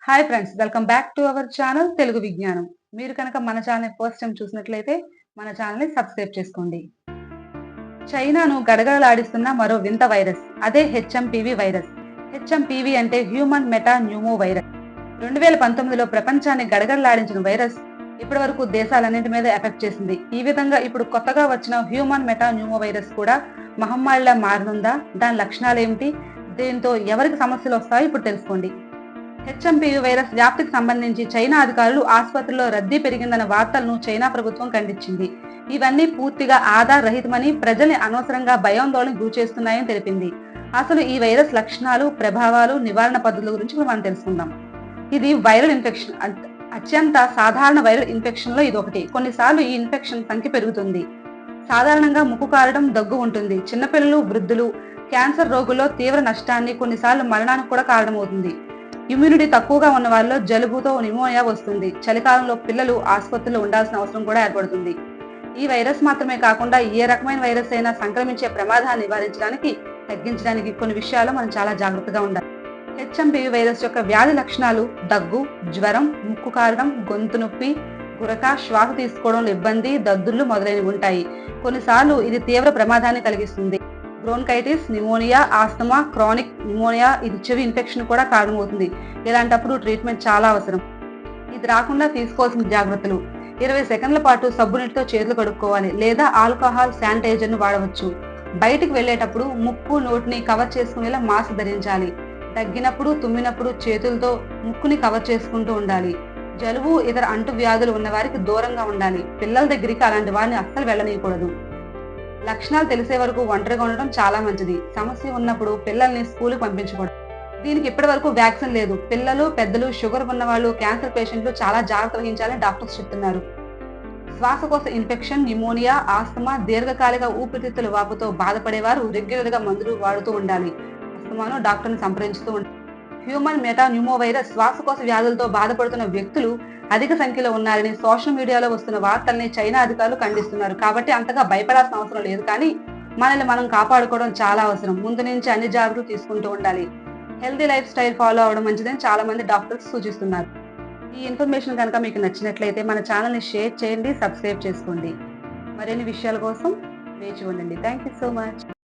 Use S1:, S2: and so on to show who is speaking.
S1: Hi friends, welcome back to our channel Telugu విజ్ఞానం. మీరు కనుక మన ఛానల్ ఫస్ట్ టైం చూసినట్లయితే మన ఛానల్ని సబ్స్క్రైబ్ చేసుకోండి. చైనాను గడగడలాడిస్తున్న మరో వింత వైరస్, అదే హెచ్ఎంపివి వైరస్. హెచ్ఎంపివి అంటే హ్యూమన్ మెటా న్యూమో వైరస్. 2019లో ప్రపంచాన్ని గడగడలాడించిన వైరస్ ఇప్పటి వరకు దేశాలన్నింటి మీద ఎఫెక్ట్ చేసింది. ఈ విధంగా ఇప్పుడు కొత్తగా వచ్చిన హ్యూమన్ మెటా న్యూమో వైరస్ కూడా మహమ్మారిలా మారనుందా? దాని లక్షణాలు ఏమిటి? దీంతో ఎవరికి సమస్యలు వస్తాయో ఇప్పుడు తెలుసుకోండి. హెచ్ఎంపివి వైరస్ వ్యాప్తికి సంబంధించి చైనా అధికారులు ఆసుపత్రిలో రద్దీ పెరిగిందన్న వార్తలను చైనా ప్రభుత్వం ఖండించింది. ఇవన్నీ పూర్తిగా ఆధార్ రహితమని, ప్రజల్ని అనవసరంగా భయాందోళనకు గురిచేస్తున్నాయని తెలిపింది. అసలు ఈ వైరస్ లక్షణాలు, ప్రభావాలు, నివారణ పద్ధతుల గురించి మనం తెలుసుకుందాం. ఇది వైరల్ ఇన్ఫెక్షన్. అత్యంత సాధారణ వైరల్ ఇన్ఫెక్షన్ లో ఇది ఒకటి. కొన్నిసార్లు ఈ ఇన్ఫెక్షన్ సంఖ్య పెరుగుతుంది. సాధారణంగా ముక్కు కారడం, దగ్గు ఉంటుంది. చిన్నపిల్లలు, వృద్ధులు, క్యాన్సర్ రోగుల్లో తీవ్ర నష్టాన్ని, కొన్నిసార్లు మరణానికి కూడా కారణమవుతుంది. ఇమ్యూనిటీ తక్కువగా ఉన్న వారిలో జలుబుతో నిమోనియా వస్తుంది. చలికాలంలో పిల్లలు ఆసుపత్రిలో ఉండాల్సిన అవసరం కూడా ఏర్పడుతుంది. ఈ వైరస్ మాత్రమే కాకుండా ఏ రకమైన వైరస్ అయినా సంక్రమించే ప్రమాదాన్ని నివారించడానికి, తగ్గించడానికి కొన్ని విషయాలు మనం చాలా జాగ్రత్తగా ఉండాలి. హెచ్ఎంపివి వైరస్ యొక్క వ్యాధి లక్షణాలు: దగ్గు, జ్వరం, ముక్కు కారడం, గొంతు నొప్పి, గురక, శ్వాస తీసుకోవడంలో ఇబ్బంది, దద్దుర్లు మొదలైనవి ఉంటాయి. కొన్నిసార్లు ఇది తీవ్ర ప్రమాదాన్ని కలిగిస్తుంది. Bronchitis, pneumonia, asthma, chronic pneumonia, ఇది చెవి ఇన్ఫెక్షన్ కూడా కారణమవుతుంది. ఇలాంటప్పుడు ట్రీట్మెంట్ చాలా అవసరం. ఇది రాకుండా తీసుకోవాల్సిన జాగ్రత్తలు: 20 సెకండ్ల పాటు సబ్బునీటితో చేతులు కడుక్కోవాలి, లేదా ఆల్కహాల్ శానిటైజర్ను వాడవచ్చు. బయటికి వెళ్లేటప్పుడు ముక్కు, నోటిని కవర్ చేసుకునేలా మాస్క్ ధరించాలి. దగ్గినప్పుడు, తుమ్మినప్పుడు చేతులతో ముక్కుని కవర్ చేసుకుంటూ ఉండాలి. జలుబు, ఇతర అంటు వ్యాధులు ఉన్న వారికి దూరంగా ఉండాలి. పిల్లల దగ్గరికి అలాంటి వారిని అస్సలు వెళ్ళనీయకూడదు. లక్షణాలు తెలిసే వరకు ఒంటరిగా ఉండడం చాలా మంచిది. సమస్య ఉన్నప్పుడు పిల్లల్ని స్కూల్కి పంపించకూడదు. దీనికి ఇప్పటి వరకు వ్యాక్సిన్ లేదు. పిల్లలు, పెద్దలు, షుగర్ ఉన్న వాళ్ళు, క్యాన్సర్ పేషెంట్లు చాలా జాగ్రత్త వహించాలని డాక్టర్స్ చెప్తున్నారు. శ్వాసకోశ ఇన్ఫెక్షన్, నిమోనియా, ఆస్తమా, దీర్ఘకాలిక ఊపిరితిత్తుల వాపుతో బాధపడేవారు రెగ్యులర్ గా మందులు వాడుతూ ఉండాలి. ఆస్తమాను డాక్టర్ని సంప్రదించుతూ ఉండాలి. హ్యూమన్ మెటా న్యూమో వైరస్ శ్వాసకోశ వ్యాధులతో బాధపడుతున్న వ్యక్తులు అధిక సంఖ్యలో ఉన్నారని సోషల్ మీడియాలో వస్తున్న వార్తల్ని చైనా అధికారులు ఖండిస్తున్నారు. కాబట్టి అంతగా భయపడాల్సిన అవసరం లేదు. కానీ మనల్ని మనం కాపాడుకోవడం చాలా అవసరం. ముందు నుంచి అన్ని జాగ్రత్తలు తీసుకుంటూ ఉండాలి. హెల్తీ లైఫ్ స్టైల్ ఫాలో అవడం మంచిదని చాలా మంది డాక్టర్స్ సూచిస్తున్నారు. ఈ ఇన్ఫర్మేషన్ కనుక మీకు నచ్చినట్లయితే మన ఛానల్ని షేర్ చేయండి, సబ్స్క్రైబ్ చేసుకోండి. మరిన్ని విషయాల కోసం వేచి ఉండండి. Thank you so much.